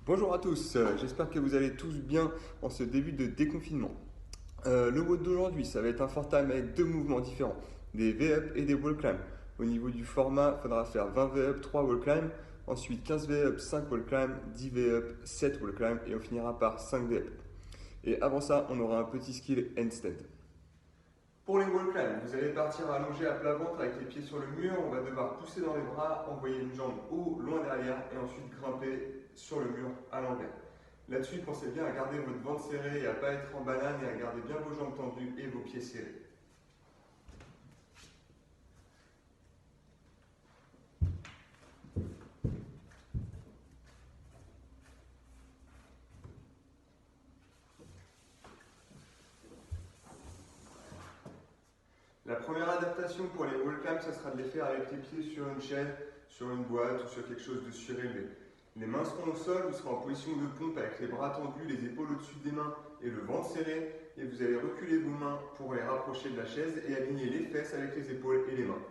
Bonjour à tous, j'espère que vous allez tous bien en ce début de déconfinement. Le WOD d'aujourd'hui, ça va être un fort time avec deux mouvements différents, des V-up et des wall climb. Au niveau du format, il faudra faire 20 V-up, 3 wall climb, ensuite 15 V-up, 5 wall climb, 10 V-up, 7 wall climb et on finira par 5 V-up. Et avant ça, on aura un petit skill handstand. Pour les wall climb, vous allez partir allongé à plat ventre avec les pieds sur le mur. On va devoir pousser dans les bras, envoyer une jambe haut, loin derrière et ensuite grimper sur le mur à l'envers. Là-dessus, pensez bien à garder votre ventre serré et à ne pas être en banane et à garder bien vos jambes tendues et vos pieds serrés. La première adaptation pour les wall climbs, ça sera de les faire avec les pieds sur une chaise, sur une boîte ou sur quelque chose de surélevé. Les mains seront au sol, vous serez en position de pompe avec les bras tendus, les épaules au-dessus des mains et le ventre serré. Et vous allez reculer vos mains pour les rapprocher de la chaise et aligner les fesses avec les épaules et les mains.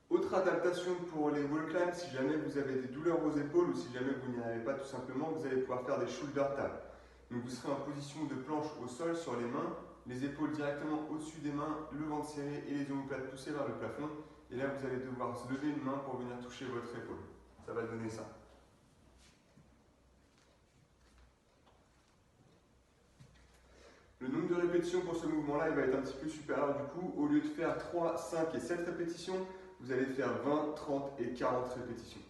Autre adaptation pour les wall climbs, si jamais vous avez des douleurs aux épaules ou si jamais vous n'y arrivez pas tout simplement, vous allez pouvoir faire des shoulder taps. Donc vous serez en position de planche au sol sur les mains, les épaules directement au-dessus des mains, le ventre serré et les omoplates poussées vers le plafond. Et là vous allez devoir se lever une main pour venir toucher votre épaule. Ça va donner ça. Le nombre de répétitions pour ce mouvement-là, il va être un petit peu supérieur. Du coup, au lieu de faire 3, 5 et 7 répétitions, vous allez faire 20, 30 et 40 répétitions.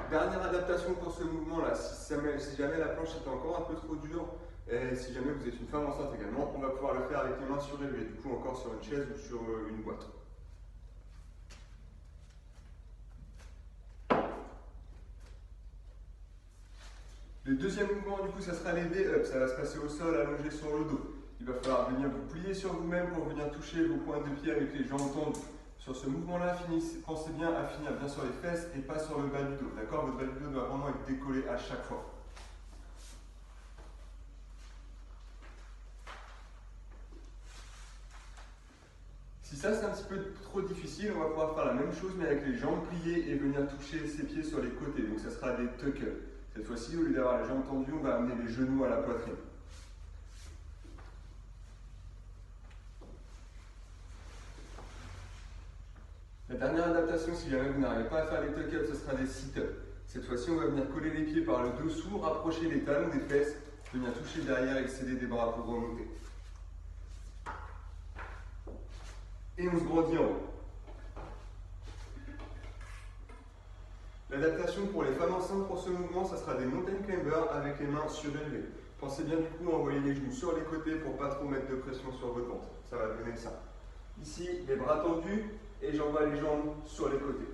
Dernière adaptation pour ce mouvement-là, si jamais la planche est encore un peu trop dure, et si jamais vous êtes une femme enceinte également, on va pouvoir le faire avec les mains surélevées, du coup encore sur une chaise ou sur une boîte. Le deuxième mouvement, du coup, ça sera les V-up. Ça va se passer au sol, allongé sur le dos. Il va falloir venir vous plier sur vous-même pour venir toucher vos pointes de pied avec les jambes tendues. Sur ce mouvement-là, pensez bien à finir bien sur les fesses et pas sur le bas du dos. D'accord? Votre bas du dos doit vraiment être décollé à chaque fois. Si ça c'est un petit peu trop difficile, on va pouvoir faire la même chose mais avec les jambes pliées et venir toucher ses pieds sur les côtés. Donc ça sera des tuckers. Cette fois-ci, au lieu d'avoir les jambes tendues, on va amener les genoux à la poitrine. La dernière adaptation, si jamais vous n'arrivez pas à faire les tuck-ups, ce sera des sit-ups. Cette fois-ci, on va venir coller les pieds par le dessous, rapprocher les talons des fesses, venir toucher derrière et excéder des bras pour remonter. Et on se grandit en haut. L'adaptation pour les femmes enceintes pour ce mouvement, ça sera des mountain climbers avec les mains surélevées. Pensez bien du coup à envoyer les genoux sur les côtés pour ne pas trop mettre de pression sur votre ventre. Ça va donner ça. Ici, les bras tendus et j'envoie les jambes sur les côtés.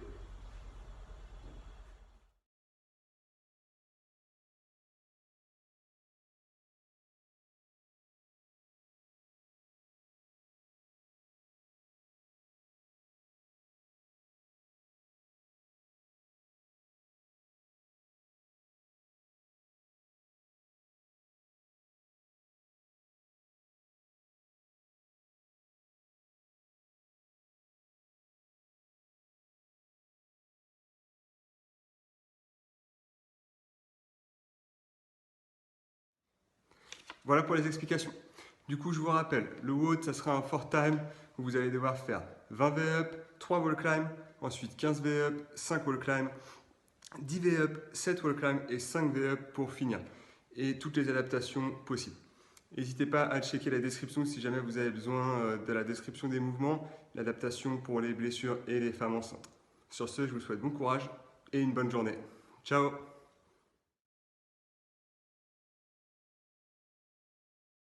Voilà pour les explications. Du coup, je vous rappelle, le WOD, ça sera un fort time où vous allez devoir faire 20 V-up, 3 wall climb, ensuite 15 V-up, 5 wall climb, 10 V-up, 7 wall climb et 5 V-up pour finir. Et toutes les adaptations possibles. N'hésitez pas à checker la description si jamais vous avez besoin de la description des mouvements, l'adaptation pour les blessures et les femmes enceintes. Sur ce, je vous souhaite bon courage et une bonne journée. Ciao!